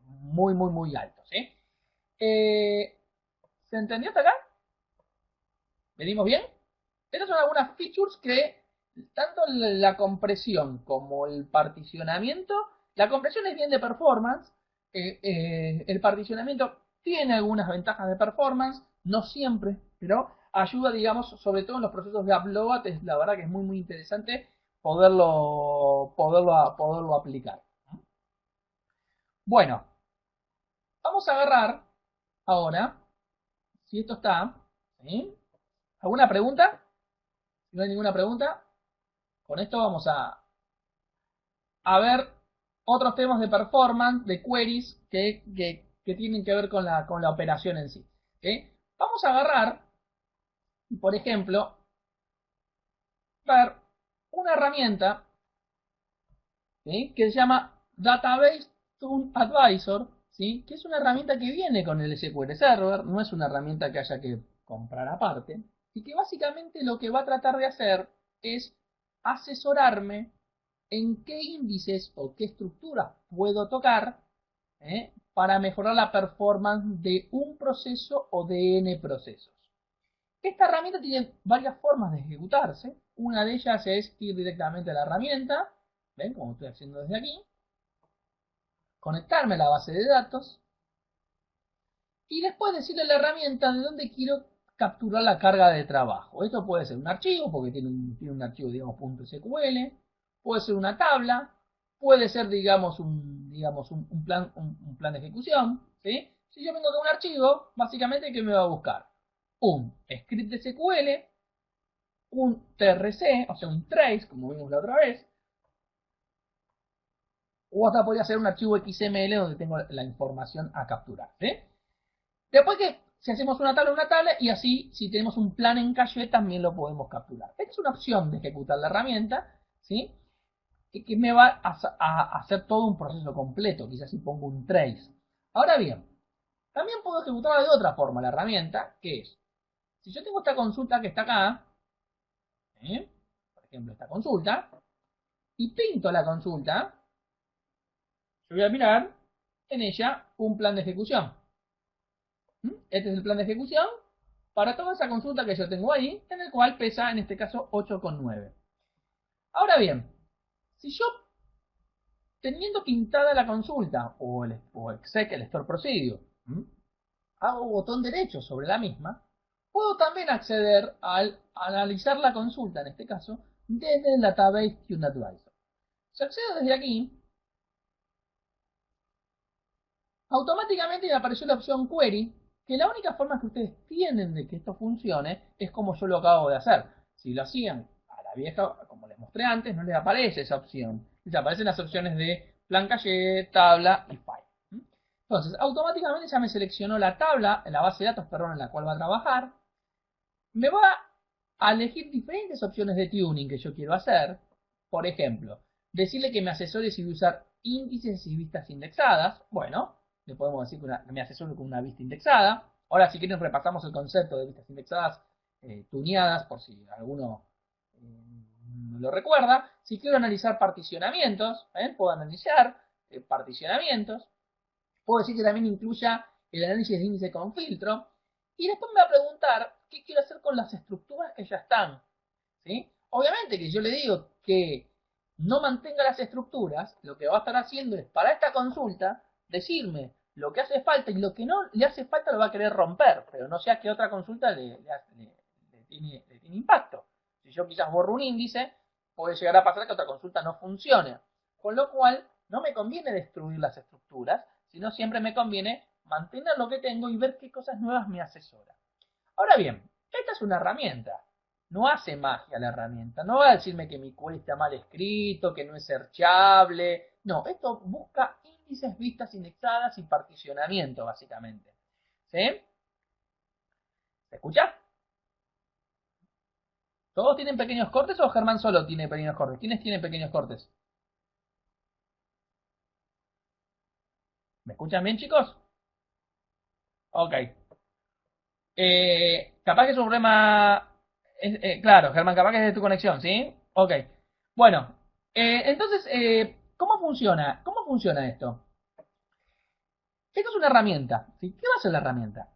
muy, muy, muy alto, ¿sí? ¿Se entendió hasta acá? ¿Venimos bien? Estas son algunas features que tanto la compresión como el particionamiento, la compresión es bien de performance, el particionamiento tiene algunas ventajas de performance, no siempre, pero ayuda, digamos, sobre todo en los procesos de upload, es la verdad que es muy muy interesante poderlo aplicar. Bueno, vamos a agarrar ahora, si esto está, ¿sí? ¿Alguna pregunta? Si no hay ninguna pregunta, con esto vamos a ver otros temas de performance, de queries, que tienen que ver con la operación en sí. ¿Sí? Vamos a agarrar, por ejemplo, ver una herramienta, ¿sí? Que se llama Database Tool Advisor, ¿sí? Que es una herramienta que viene con el SQL Server, no es una herramienta que haya que comprar aparte, y que básicamente lo que va a tratar de hacer es asesorarme en qué índices o qué estructuras puedo tocar, para mejorar la performance de un proceso o de n procesos. Esta herramienta tiene varias formas de ejecutarse. Una de ellas es ir directamente a la herramienta, ven como estoy haciendo desde aquí, conectarme a la base de datos y después decirle a la herramienta de dónde quiero capturar la carga de trabajo. Esto puede ser un archivo, porque tiene un archivo, digamos, .sql, puede ser una tabla, puede ser, digamos, un plan de ejecución, ¿sí? Si yo vengo de un archivo, básicamente, ¿qué me va a buscar? Un script de SQL, un TRC, o sea, un trace, como vimos la otra vez, o hasta podría ser un archivo XML donde tengo la información a capturar, ¿sí? Después que si hacemos una tabla y así si tenemos un plan en cache también lo podemos capturar. Esta es una opción de ejecutar la herramienta, ¿sí? Que me va a hacer todo un proceso completo, quizás si pongo un trace. Ahora bien, también puedo ejecutarla de otra forma la herramienta, que es, si yo tengo esta consulta que está acá, ¿eh? Por ejemplo esta consulta, y pinto la consulta, yo voy a mirar en ella un plan de ejecución. Este es el plan de ejecución para toda esa consulta que yo tengo ahí, en el cual pesa en este caso 8,9. Ahora bien, si yo teniendo pintada la consulta o exec, el store procedure, hago botón derecho sobre la misma, puedo también acceder al analizar la consulta, en este caso, desde el database QAdvisor. Si accedo desde aquí, automáticamente me apareció la opción Query, que la única forma que ustedes tienen de que esto funcione es como yo lo acabo de hacer. Si lo hacían a la vieja, como les mostré antes, no les aparece esa opción. Les aparecen las opciones de plan calle, tabla y file. Entonces, automáticamente ya me seleccionó la tabla, la base de datos, perdón, en la cual va a trabajar. Me va a elegir diferentes opciones de tuning que yo quiero hacer. Por ejemplo, decirle que me asesore si voy a usar índices y vistas indexadas. Bueno, le podemos decir que me asesore con una vista indexada. Ahora, si quieren, repasamos el concepto de vistas indexadas tuneadas, por si alguno no lo recuerda. Si quiero analizar particionamientos, puedo analizar particionamientos. Puedo decir que también incluya el análisis de índice con filtro. Y después me va a preguntar qué quiero hacer con las estructuras que ya están. ¿Sí? Obviamente que yo le digo que no mantenga las estructuras, lo que va a estar haciendo es, para esta consulta, decirme lo que hace falta y lo que no le hace falta lo va a querer romper, pero no sea que otra consulta le tiene impacto. Si yo quizás borro un índice, puede llegar a pasar que otra consulta no funcione. Con lo cual, no me conviene destruir las estructuras, sino siempre me conviene mantener lo que tengo y ver qué cosas nuevas me asesora. Ahora bien, esta es una herramienta. No hace magia la herramienta. No va a decirme que mi query está mal escrito, que no es searchable. No, esto busca índices, vistas indexadas y particionamiento, básicamente. ¿Sí? ¿Se escucha? ¿Todos tienen pequeños cortes o Germán solo tiene pequeños cortes? ¿Quiénes tienen pequeños cortes? ¿Me escuchan bien, chicos? Ok. Capaz que es un problema. Claro, Germán, capaz que es de tu conexión, ¿sí? Ok. Bueno, entonces, ¿cómo funciona? ¿Cómo funciona esto? Esto es una herramienta. ¿Sí? ¿Qué va a hacer la herramienta?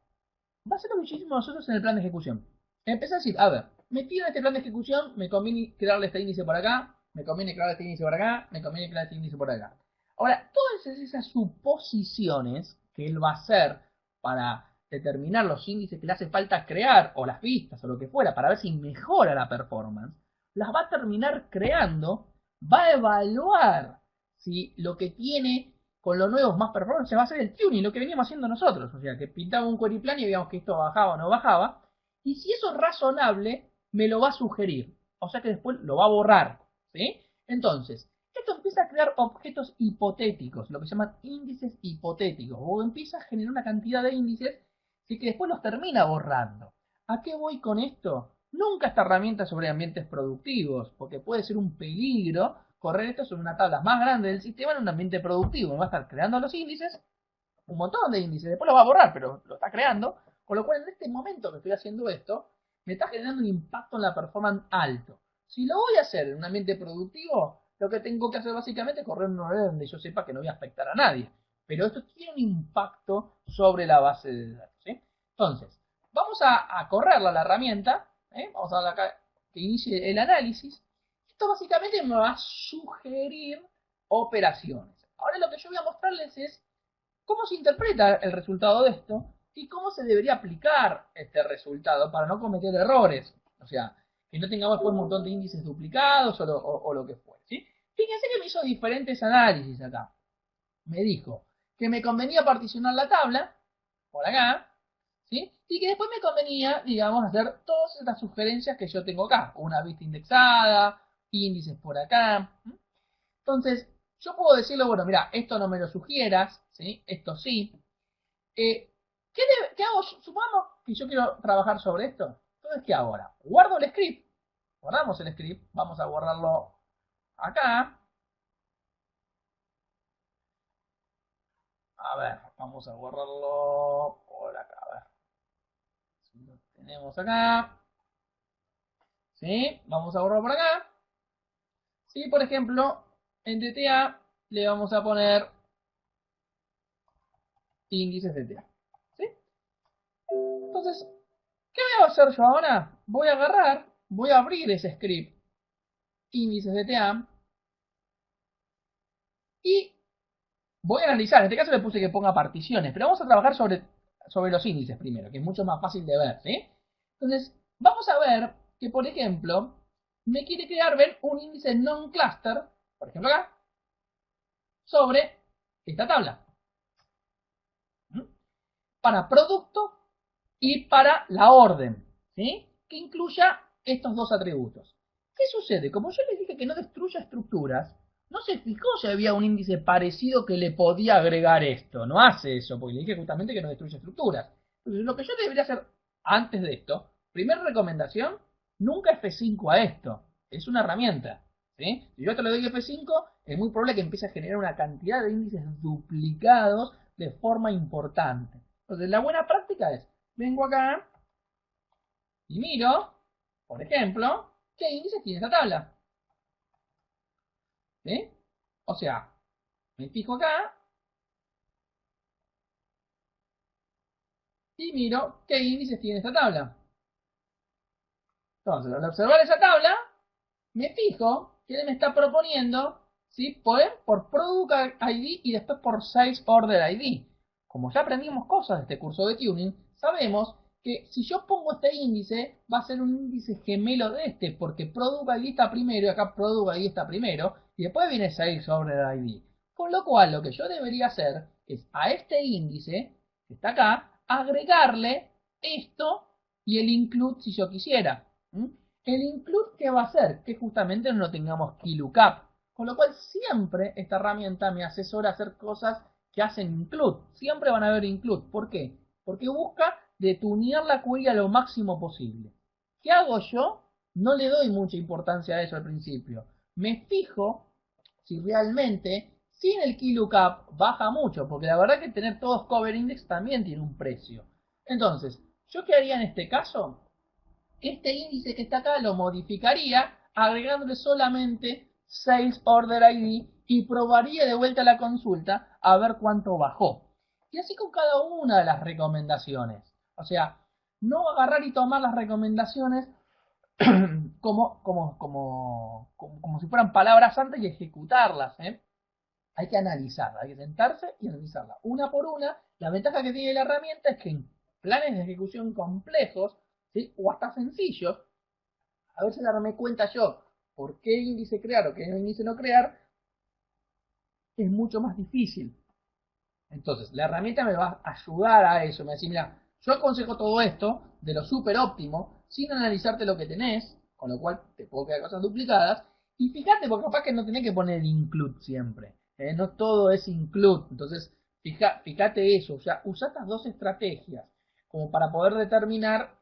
Va a ser lo que hicimos nosotros en el plan de ejecución. Empezar a decir, a ver, metido en este plan de ejecución, me conviene crearle este índice por acá, me conviene crear este índice por acá, me conviene crear este índice por acá. Ahora, todas esas suposiciones que él va a hacer para determinar los índices que le hace falta crear, o las vistas, o lo que fuera, para ver si mejora la performance, las va a terminar creando, va a evaluar si lo que tiene con lo nuevo más performance va a ser el tuning, lo que veníamos haciendo nosotros. O sea, que pintaba un query plan y veíamos que esto bajaba o no bajaba. Y si eso es razonable, me lo va a sugerir. O sea que después lo va a borrar. ¿Sí? Entonces, esto empieza a crear objetos hipotéticos, lo que se llaman índices hipotéticos. O empieza a generar una cantidad de índices y que después los termina borrando. ¿A qué voy con esto? Nunca esta herramienta sobre ambientes productivos, porque puede ser un peligro correr esto sobre una tabla más grande del sistema en un ambiente productivo. Me va a estar creando los índices, un montón de índices, después lo va a borrar, pero lo está creando. Con lo cual, en este momento que estoy haciendo esto, me está generando un impacto en la performance alto. Si lo voy a hacer en un ambiente productivo, lo que tengo que hacer básicamente es correr un horario donde yo sepa que no voy a afectar a nadie. Pero esto tiene un impacto sobre la base de datos. ¿Sí? Entonces, vamos a correrla la herramienta. Vamos a darle acá que inicie el análisis. Esto básicamente me va a sugerir operaciones. Ahora lo que yo voy a mostrarles es cómo se interpreta el resultado de esto y cómo se debería aplicar este resultado para no cometer errores. O sea, que no tengamos después un montón de índices duplicados o lo que fuere. ¿Sí? Fíjense que me hizo diferentes análisis acá. Me dijo que me convenía particionar la tabla por acá, ¿sí? Y que después me convenía, digamos, hacer todas estas sugerencias que yo tengo acá. Una vista indexada, índices por acá. Entonces, yo puedo decirle, bueno, mira, esto no me lo sugieras, ¿sí? Esto sí. ¿Qué hago? Supongamos que yo quiero trabajar sobre esto. Entonces, ¿qué hago ahora? Guardo el script. Guardamos el script. Vamos a guardarlo acá. A ver, vamos a guardarlo por acá. A ver. Si lo tenemos acá. ¿Sí? Vamos a guardarlo por acá. Sí, por ejemplo, en DTA le vamos a poner índices DTA. ¿Sí? Entonces, ¿qué voy a hacer yo ahora? Voy a agarrar, voy a abrir ese script, índices DTA, y voy a analizar. En este caso le puse que ponga particiones, pero vamos a trabajar sobre los índices primero, que es mucho más fácil de ver, ¿sí? Entonces, vamos a ver que, por ejemplo, me quiere crear ver un índice non-cluster, por ejemplo acá, sobre esta tabla. Para producto y para la orden, ¿sí? Que incluya estos dos atributos. ¿Qué sucede? Como yo les dije que no destruya estructuras, no se fijó si había un índice parecido que le podía agregar esto. No hace eso, porque le dije justamente que no destruye estructuras. Entonces, lo que yo debería hacer antes de esto, primera recomendación, nunca F5 a esto. Es una herramienta. ¿Sí? Si yo te le doy F5, es muy probable que empiece a generar una cantidad de índices duplicados de forma importante. Entonces, la buena práctica es, vengo acá y miro, por ejemplo, qué índices tiene esta tabla. ¿Sí? O sea, me fijo acá y miro qué índices tiene esta tabla. Entonces, al observar esa tabla, me fijo que él me está proponiendo, ¿sí? Por Product ID y después por Sales Order ID. Como ya aprendimos cosas de este curso de tuning, sabemos que si yo pongo este índice, va a ser un índice gemelo de este, porque Product ID está primero y acá Product ID está primero, y después viene Sales Order ID. Con lo cual, lo que yo debería hacer es a este índice, que está acá, agregarle esto y el include si yo quisiera. El include, ¿qué va a hacer? Que justamente no tengamos keylookup. Con lo cual siempre esta herramienta me asesora a hacer cosas que hacen include. Siempre van a haber include. ¿Por qué? Porque busca detunear la query a lo máximo posible. ¿Qué hago yo? No le doy mucha importancia a eso al principio. Me fijo si realmente sin el keylookup baja mucho. Porque la verdad que tener todos cover index también tiene un precio. Entonces, ¿yo qué haría en este caso? Este índice que está acá lo modificaría agregándole solamente Sales Order ID y probaría de vuelta la consulta a ver cuánto bajó. Y así con cada una de las recomendaciones. O sea, no agarrar y tomar las recomendaciones como si fueran palabras santas y ejecutarlas, ¿eh? Hay que analizarla, hay que sentarse y analizarla una por una. La ventaja que tiene la herramienta es que en planes de ejecución complejos, ¿sí? O hasta sencillos, a veces darme cuenta yo por qué índice crear o qué índice no crear es mucho más difícil. Entonces, la herramienta me va a ayudar a eso. Me va a decir, mira, yo aconsejo todo esto de lo súper óptimo, sin analizarte lo que tenés, con lo cual te puedo quedar cosas duplicadas. Y fíjate, porque capaz que no tenés que poner include siempre. No todo es include. Entonces, fíjate eso. O sea, usa estas dos estrategias como para poder determinar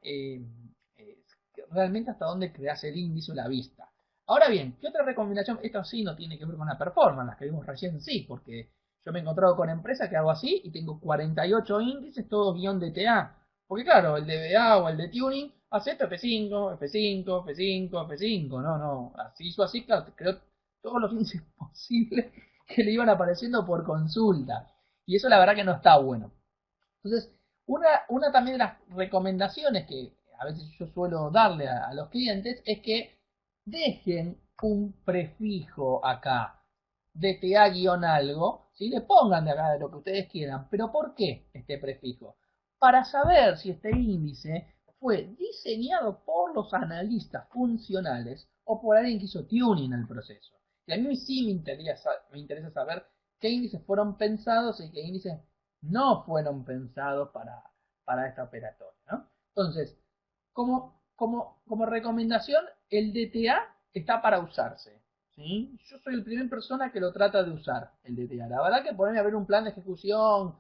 realmente hasta dónde creas el índice o la vista. Ahora bien, ¿qué otra recomendación? Esto sí no tiene que ver con la performance, las que vimos recién sí, porque yo me he encontrado con empresas que hago así y tengo 48 índices, todos guión DTA. Porque claro, el DBA o el de tuning hace esto F5, F5, F5, F5. No, así hizo así, claro, creo todos los índices posibles que le iban apareciendo por consulta. Y eso la verdad que no está bueno. Entonces, una también de las recomendaciones que a veces yo suelo darle a los clientes es que dejen un prefijo acá, DTA-algo, ¿sí? Le pongan de acá de lo que ustedes quieran, pero ¿por qué este prefijo? Para saber si este índice fue diseñado por los analistas funcionales o por alguien que hizo tuning al proceso. Y a mí sí me interesa saber qué índices fueron pensados y qué índices no fueron pensados para esta operatoria, ¿no? Entonces, como recomendación, el DTA está para usarse, ¿sí? Yo soy la primera persona que lo trata de usar, el DTA. La verdad que ponerme a ver un plan de ejecución,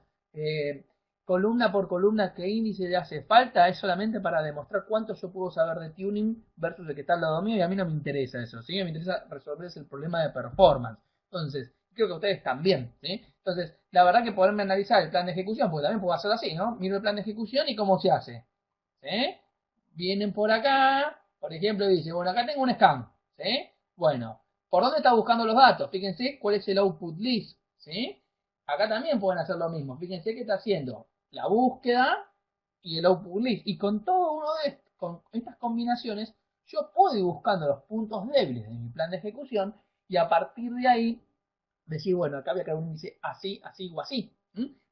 columna por columna, qué índice le hace falta, es solamente para demostrar cuánto yo puedo saber de tuning versus el que está al lado mío, y a mí no me interesa eso, ¿sí? Me interesa resolver el problema de performance. Entonces, creo que ustedes también, ¿sí? Entonces, la verdad que poderme analizar el plan de ejecución, porque también puedo hacerlo así, ¿no? Miro el plan de ejecución y cómo se hace, ¿sí? Vienen por acá, por ejemplo, dice, bueno, acá tengo un scan, ¿sí? Bueno, ¿por dónde está buscando los datos? Fíjense cuál es el output list, ¿sí? Acá también pueden hacer lo mismo, fíjense que está haciendo la búsqueda y el output list. Y con todo uno de estos, con estas combinaciones, yo puedo ir buscando los puntos débiles de mi plan de ejecución y a partir de ahí decir, bueno, acá voy a crear un índice así, así o así.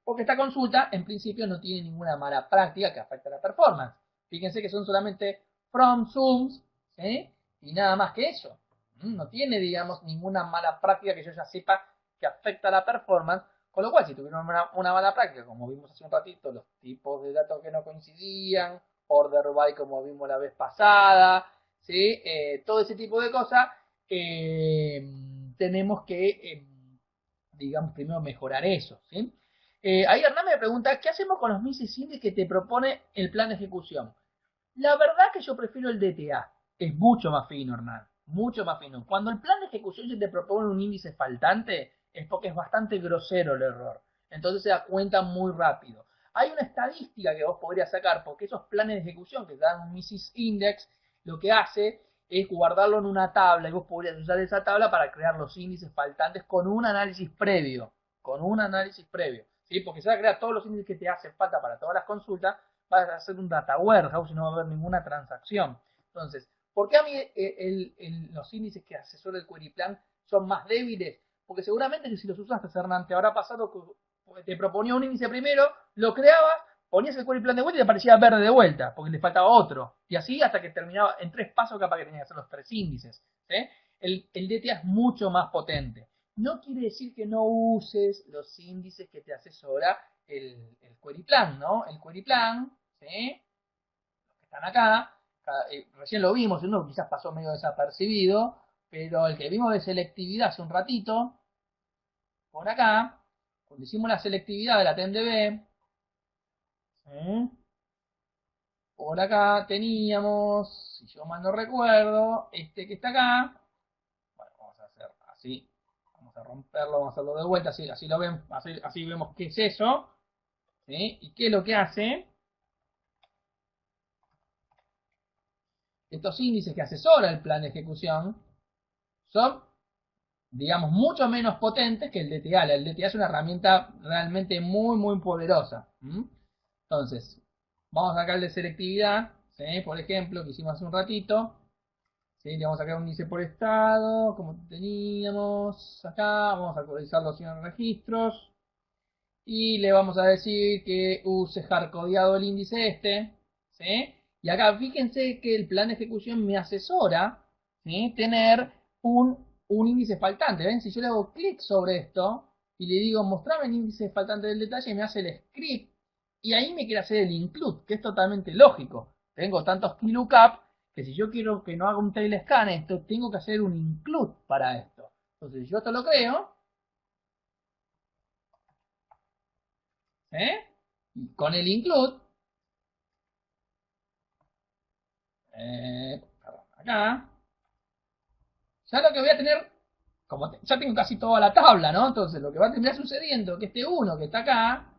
Porque esta consulta en principio no tiene ninguna mala práctica que afecte a la performance. Fíjense que son solamente from zooms, ¿sí? Y nada más que eso. No tiene, digamos, ninguna mala práctica que yo ya sepa que afecta a la performance. Con lo cual, si tuvieron una mala práctica, como vimos hace un ratito, los tipos de datos que no coincidían, order by como vimos la vez pasada, ¿sí? Todo ese tipo de cosas, tenemos que, digamos, primero mejorar eso, ¿sí? Ahí Hernán me pregunta, ¿qué hacemos con los Mrs. Index que te propone el plan de ejecución? La verdad que yo prefiero el DTA. Es mucho más fino, Hernán. Mucho más fino. Cuando el plan de ejecución se te propone un índice faltante, es porque es bastante grosero el error. Entonces se da cuenta muy rápido. Hay una estadística que vos podrías sacar, porque esos planes de ejecución que te dan un Mrs. Index, lo que hace es guardarlo en una tabla y vos podrías usar esa tabla para crear los índices faltantes con un análisis previo. Con un análisis previo. ¿Sí? Porque se va a crear todos los índices que te hacen falta para todas las consultas, vas a hacer un data warehouse y no va a haber ninguna transacción. Entonces, ¿por qué a mí los índices que asesora el query plan son más débiles? Porque seguramente que si los usaste, Hernán, te habrá pasado que te proponía un índice primero, lo creabas, ponías el query plan de vuelta y te parecía verde de vuelta, porque le faltaba otro. Y así hasta que terminaba en 3 pasos, capaz que tenías que hacer los 3 índices. ¿Sí? El DTA es mucho más potente. No quiere decir que no uses los índices que te asesora el query plan, ¿no? El query plan, ¿sí? Los que están acá, recién lo vimos, uno quizás pasó medio desapercibido, pero el que vimos de selectividad hace un ratito, por acá, cuando hicimos la selectividad de la TMDB, ¿sí? Por acá teníamos, si yo mal no recuerdo, este que está acá, bueno, vamos a hacer así, vamos a romperlo, vamos a hacerlo de vuelta, así lo ven, así vemos qué es eso, ¿sí? Y qué es lo que hace. Estos índices que asesora el plan de ejecución son digamos, mucho menos potentes que el DTA. El DTA es una herramienta realmente muy poderosa. Entonces, vamos a sacar el de selectividad, ¿sí? Por ejemplo, que hicimos hace un ratito. ¿Sí? Le vamos a sacar un índice por estado, como teníamos acá. Vamos a actualizar los 100 registros. Y le vamos a decir que use hardcodeado el índice este. ¿Sí? Y acá fíjense que el plan de ejecución me asesora, ¿sí? Tener un índice faltante. ¿Ven? Si yo le hago clic sobre esto y le digo mostrame el índice faltante del detalle, me hace el script y ahí me quiere hacer el include, que es totalmente lógico. Tengo tantos KeyLookup que si yo quiero que no haga un tail scan esto, tengo que hacer un include para esto. Entonces, si yo esto lo creo, ¿eh? Y con el include, perdón, acá, ya lo que voy a tener, como ya tengo casi toda la tabla, ¿no? Entonces, lo que va a terminar sucediendo es que este 1 que está acá,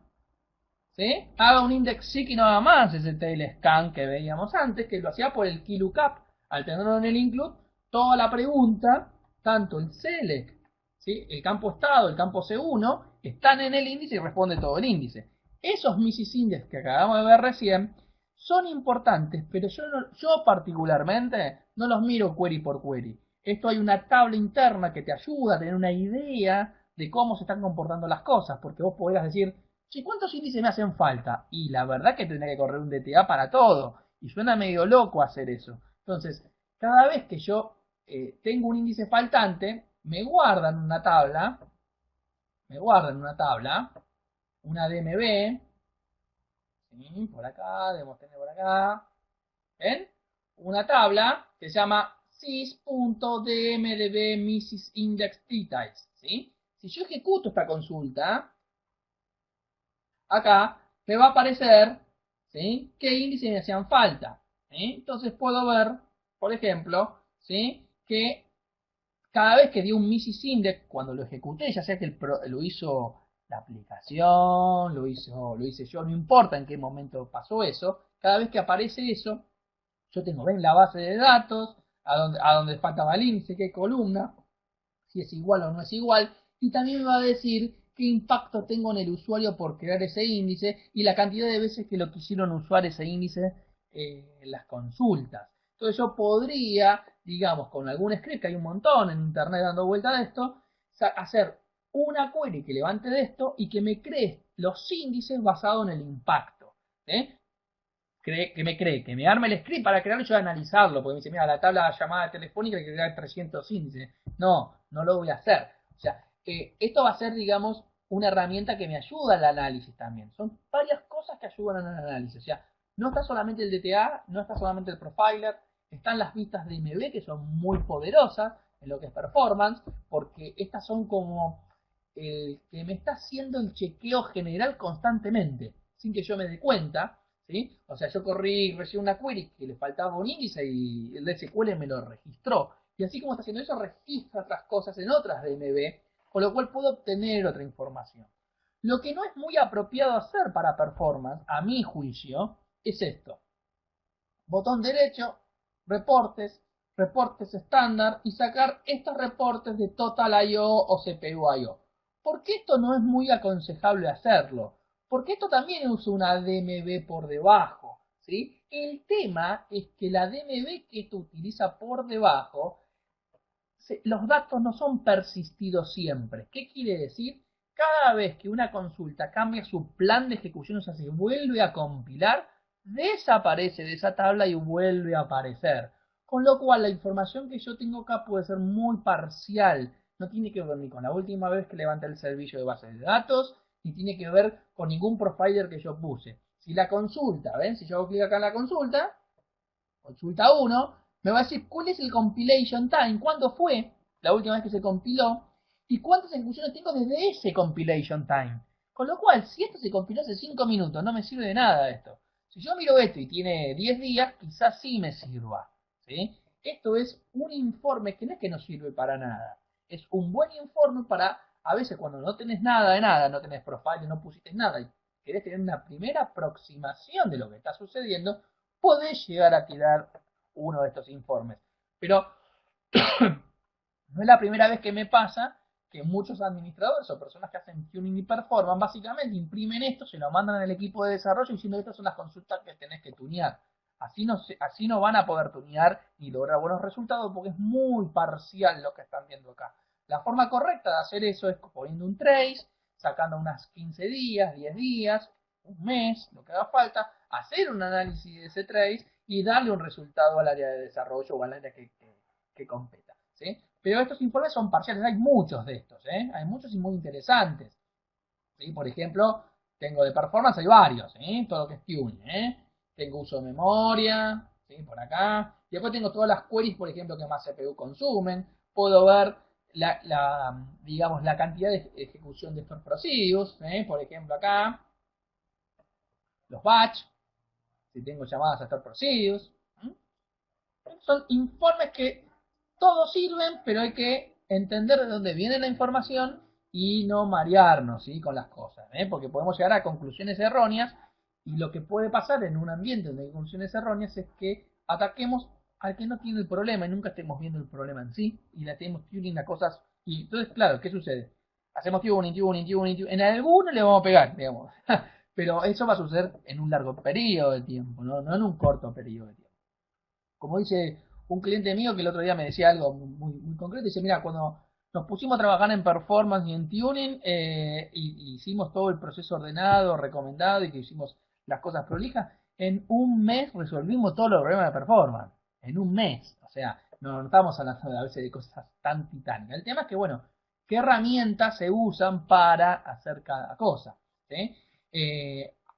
¿sí? Haga un index seek y no haga más ese tail scan que veíamos antes, que lo hacía por el KeyLookup. Al tenerlo en el include, toda la pregunta, tanto el select, ¿sí? El campo estado, el campo C1, están en el índice y responde todo el índice. Esos Mrs. Index que acabamos de ver recién son importantes, pero yo particularmente no los miro query por query. Esto hay una tabla interna que te ayuda a tener una idea de cómo se están comportando las cosas, porque vos podrías decir, sí, ¿cuántos índices me hacen falta? Y la verdad que tendría que correr un DTA para todo. Y suena medio loco hacer eso. Entonces, cada vez que yo tengo un índice faltante, me guardan una tabla, una DMB, ¿sí? Por acá, debemos tener por acá, ¿ven? Una tabla que se llama sys.dmdb ¿sí? Si yo ejecuto esta consulta, acá me va a aparecer, ¿sí? qué índices me hacían falta. ¿Sí? Entonces puedo ver, por ejemplo, ¿sí? que cada vez que di un Mrs. Index, cuando lo ejecuté, ya sea que lo hizo la aplicación, lo hice yo, no importa en qué momento pasó eso, cada vez que aparece eso, yo tengo, ven, la base de datos, a donde faltaba el índice, qué columna, si es igual o no es igual, y también me va a decir qué impacto tengo en el usuario por crear ese índice y la cantidad de veces que lo quisieron usar ese índice en las consultas. Entonces yo podría, digamos, con algún script, que hay un montón en internet dando vuelta de esto, hacer una query que levante de esto y que me cree los índices basados en el impacto. ¿eh? Que me arme el script para crearlo y yo analizarlo, porque me dice, mira, la tabla de llamada telefónica hay que crear 300 índices. No, no lo voy a hacer. O sea, esto va a ser, digamos, una herramienta que me ayuda al análisis también. Son varias cosas que ayudan al análisis. O sea, no está solamente el DTA, no está solamente el profiler, están las vistas de MB que son muy poderosas en lo que es performance, porque estas son como el que me está haciendo el chequeo general constantemente, sin que yo me dé cuenta. ¿Sí? O sea, yo corrí recién una query que le faltaba un índice y el SQL me lo registró. Y así como está haciendo eso, registra otras cosas en otras DMB, con lo cual puedo obtener otra información. Lo que no es muy apropiado hacer para performance, a mi juicio, es esto. Botón derecho, reportes, reportes estándar y sacar estos reportes de Total I/O o CPU I/O. ¿Por qué esto no es muy aconsejable hacerlo? Porque esto también usa una DMB por debajo, ¿sí? El tema es que la DMB que esto utiliza por debajo, los datos no son persistidos siempre. ¿Qué quiere decir? Cada vez que una consulta cambia su plan de ejecución, o sea, se vuelve a compilar, desaparece de esa tabla y vuelve a aparecer. Con lo cual la información que yo tengo acá puede ser muy parcial. No tiene que ver ni con la última vez que levanté el servicio de base de datos, ni tiene que ver con ningún provider que yo puse. Si la consulta, ¿ven? Si yo hago clic acá en la consulta, consulta 1, me va a decir cuál es el compilation time, cuándo fue la última vez que se compiló y cuántas ejecuciones tengo desde ese compilation time. Con lo cual, si esto se compiló hace 5 minutos, no me sirve de nada esto. Si yo miro esto y tiene 10 días, quizás sí me sirva. ¿Sí? Esto es un informe que no es que no sirve para nada. Es un buen informe para, a veces cuando no tenés nada de nada, no tenés profile, no pusiste nada y querés tener una primera aproximación de lo que está sucediendo, podés llegar a tirar uno de estos informes. Pero No es la primera vez que me pasa que muchos administradores o personas que hacen tuning y performance básicamente imprimen esto, se lo mandan al equipo de desarrollo diciendo que estas son las consultas que tenés que tunear. Así no van a poder tunear y lograr buenos resultados porque es muy parcial lo que están viendo acá. La forma correcta de hacer eso es poniendo un trace, sacando unas 15 días, 10 días, un mes, lo que haga falta, hacer un análisis de ese trace y darle un resultado al área de desarrollo o al área que competa. ¿Sí? Pero estos informes son parciales, hay muchos de estos, hay muchos y muy interesantes. ¿Sí? Por ejemplo, tengo de performance, hay varios, todo lo que es tuning. Tengo uso de memoria, ¿sí? Por acá. Y después tengo todas las queries, por ejemplo, que más CPU consumen. Puedo ver digamos, la cantidad de ejecución de estos procedures. Por ejemplo, acá, los batch, si tengo llamadas a estos procedures. Son informes que todos sirven, pero hay que entender de dónde viene la información y no marearnos, ¿sí? Con las cosas, porque podemos llegar a conclusiones erróneas y lo que puede pasar en un ambiente donde hay conclusiones erróneas es que ataquemos al que no tiene el problema y nunca estemos viendo el problema en sí y le hacemos tuning a cosas. Y entonces, claro, ¿qué sucede? Hacemos tuning, en alguno le vamos a pegar, digamos. Pero eso va a suceder en un largo periodo de tiempo, no en un corto periodo de tiempo. Como dice un cliente mío que el otro día me decía algo muy concreto, dice, mira, cuando nos pusimos a trabajar en performance y en tuning, y hicimos todo el proceso ordenado, recomendado y que hicimos las cosas prolijas, en un mes resolvimos todos los problemas de performance. En un mes. O sea, no estamos hablando a veces de cosas tan titánicas. El tema es que, bueno, ¿qué herramientas se usan para hacer cada cosa? ¿Sí?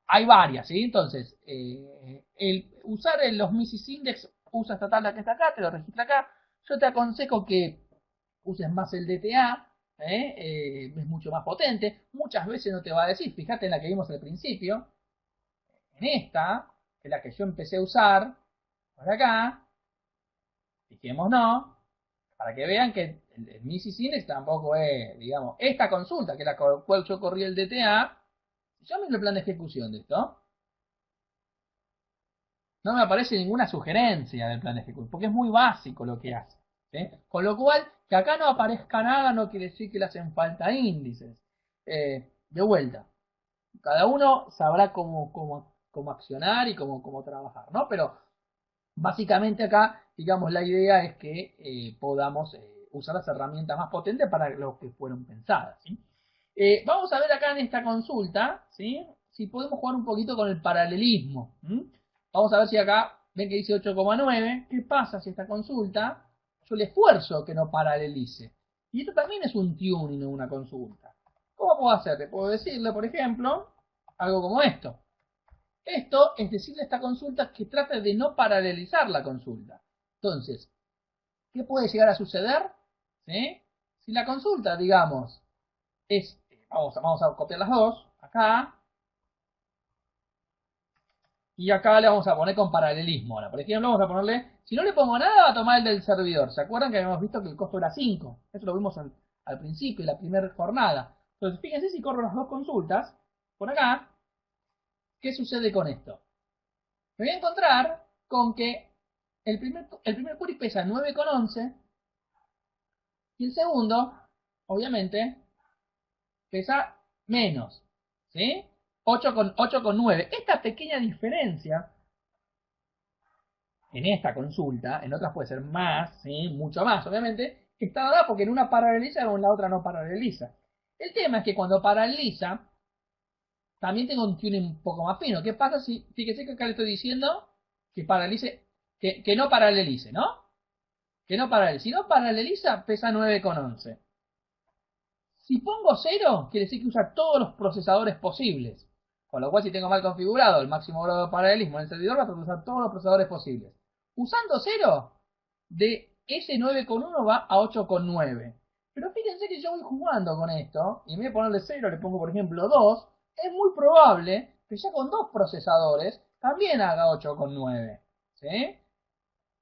Hay varias, ¿sí? Entonces, el usar los Mises Index, usa esta tabla que está acá, te lo registra acá. Yo te aconsejo que uses más el DTA, es mucho más potente. Muchas veces no te va a decir, fíjate en la que vimos al principio, en esta, que es la que yo empecé a usar, por acá, dijimos no, para que vean que el Mises Index tampoco es, digamos, esta consulta, que es la cual yo corrí el DTA, yo miro el plan de ejecución de esto, no me aparece ninguna sugerencia del plan de ejecución, porque es muy básico lo que hace. ¿Sí? Con lo cual, que acá no aparezca nada no quiere decir que le hacen falta índices. De vuelta, cada uno sabrá cómo accionar y cómo trabajar, ¿no? Pero básicamente acá, digamos, la idea es que podamos usar las herramientas más potentes para lo que fueron pensadas, ¿sí? Vamos a ver acá en esta consulta, ¿sí? Si podemos jugar un poquito con el paralelismo. Vamos a ver si acá, ven que dice 8,9. ¿Qué pasa si esta consulta yo le esfuerzo que no paralelice? Y esto también es un tuning en una consulta. ¿Cómo puedo hacer? Puedo decirle, por ejemplo, algo como esto. Esto es decirle a esta consulta que trate de no paralelizar la consulta. Entonces, ¿qué puede llegar a suceder? ¿Sí? Si la consulta, digamos, es, vamos a copiar las dos, acá, y acá le vamos a poner con paralelismo. Ahora, por ejemplo, vamos a ponerle, si no le pongo nada, va a tomar el del servidor. ¿Se acuerdan que habíamos visto que el costo era 5? Eso lo vimos al principio, la primera jornada. Entonces, fíjense si corro las dos consultas, por acá, ¿qué sucede con esto? Me voy a encontrar con que el primer query pesa 9,11 y el segundo, obviamente, pesa menos, ¿sí? 8,9. Esta pequeña diferencia en esta consulta, en otras puede ser más, ¿sí? Mucho más, obviamente, está dada porque en una paraleliza y en la otra no paraleliza. El tema es que cuando paraleliza, también tengo un tuning un poco más fino. ¿Qué pasa si, fíjese que acá le estoy diciendo que paralice, que no paralelice, ¿no? Que no paralelice. Si no paraleliza, pesa 9,11. Si pongo 0, quiere decir que usa todos los procesadores posibles. Con lo cual, si tengo mal configurado el máximo grado de paralelismo en el servidor, va a usar todos los procesadores posibles. Usando 0, de ese 9,1 va a 8,9. Pero fíjense que yo voy jugando con esto, y en vez de ponerle 0, le pongo por ejemplo 2, es muy probable que ya con dos procesadores también haga 8,9. ¿Sí?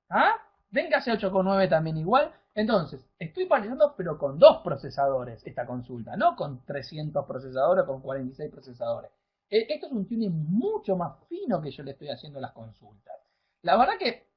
¿Ah? Véngase 8,9 también igual. Entonces, estoy paralizando pero con dos procesadores esta consulta, no con 300 procesadores o con 46 procesadores. Esto es un tuning mucho más fino que yo le estoy haciendo a las consultas. La verdad que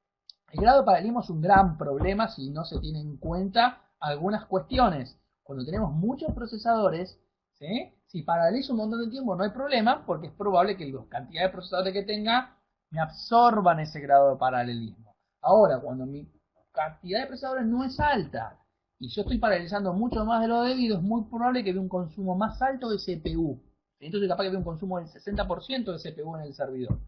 el grado de paralelismo es un gran problema si no se tiene en cuenta algunas cuestiones. Cuando tenemos muchos procesadores, ¿sí? Si paralelizo un montón de tiempo no hay problema, porque es probable que la cantidad de procesadores que tenga me absorban ese grado de paralelismo. Ahora, cuando mi cantidad de procesadores no es alta y yo estoy paralelizando mucho más de lo debido, es muy probable que vea un consumo más alto de CPU. Entonces capaz que vea un consumo del 60% de CPU en el servidor.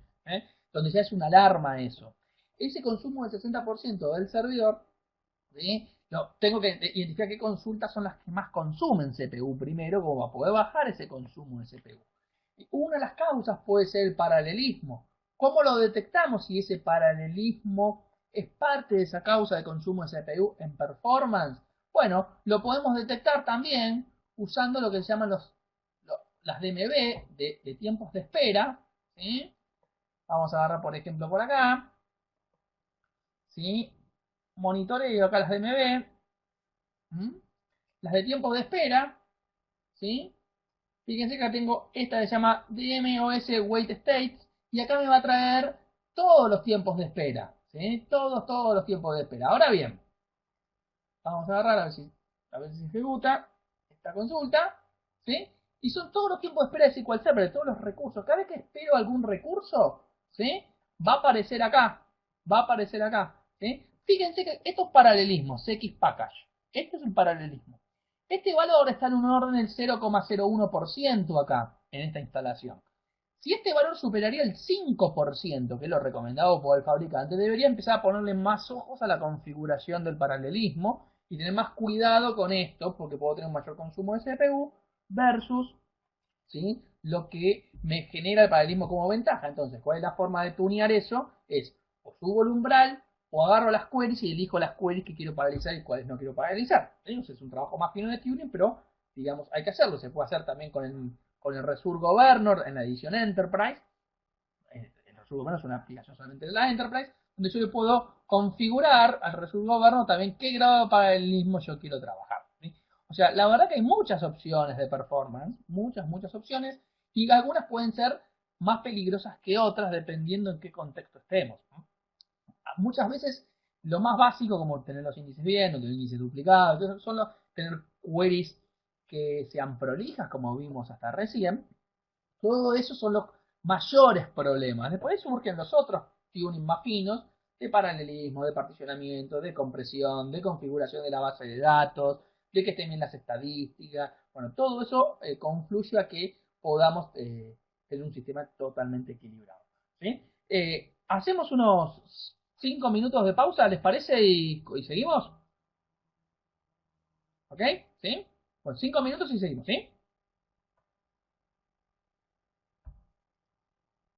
Donde ya es una alarma eso. Ese consumo del 60% del servidor, ¿sí? No, tengo que identificar qué consultas son las que más consumen CPU primero, como para poder bajar ese consumo de CPU. Y una de las causas puede ser el paralelismo. ¿Cómo lo detectamos si ese paralelismo es parte de esa causa de consumo de CPU en performance? Bueno, lo podemos detectar también usando lo que se llaman las DMB de tiempos de espera. ¿Sí? Vamos a agarrar, por ejemplo, por acá. ¿Sí? Monitoreo acá las DMB. Las de tiempos de espera. ¿Sí? Fíjense que acá tengo esta que se llama DMOS Wait States. Y acá me va a traer todos los tiempos de espera. ¿Sí? Todos los tiempos de espera. Ahora bien, vamos a agarrar a ver si se ejecuta esta consulta. ¿Sí? Y son todos los tiempos de espera de SQL Server, de todos los recursos. Cada vez que espero algún recurso, ¿sí? Va a aparecer acá. Va a aparecer acá. ¿Sí? Fíjense que estos paralelismos, CX Package. Este es un paralelismo. Este valor está en un orden del 0,01% acá, en esta instalación. Si este valor superaría el 5%, que es lo recomendado por el fabricante, debería empezar a ponerle más ojos a la configuración del paralelismo y tener más cuidado con esto, porque puedo tener un mayor consumo de CPU versus, ¿sí?, lo que me genera el paralelismo como ventaja. Entonces, ¿cuál es la forma de tunear eso? Es o subo el umbral o agarro las queries y elijo las queries que quiero paralizar y cuáles no quiero paralizar. Entonces es un trabajo más fino de tuning, pero digamos, hay que hacerlo. Se puede hacer también con el Resource Governor en la edición Enterprise. El Resource Governor es una aplicación solamente de la Enterprise, donde yo le puedo configurar al Resource Governor también qué grado de paralelismo yo quiero trabajar. ¿Sí? O sea, la verdad que hay muchas opciones de performance, muchas opciones, y algunas pueden ser más peligrosas que otras dependiendo en qué contexto estemos. Muchas veces lo más básico, como tener los índices bien, no tener índices duplicados, son tener queries que sean prolijas, como vimos hasta recién. Todo eso son los mayores problemas. Después surgen los otros tuning más finos de paralelismo, de particionamiento, de compresión, de configuración de la base de datos, de que estén bien las estadísticas. Bueno, todo eso confluye a que podamos tener un sistema totalmente equilibrado. ¿Sí? Hacemos unos 5 minutos de pausa, ¿les parece? Y seguimos. ¿Ok? ¿Sí? Bueno, 5 minutos y seguimos, ¿sí?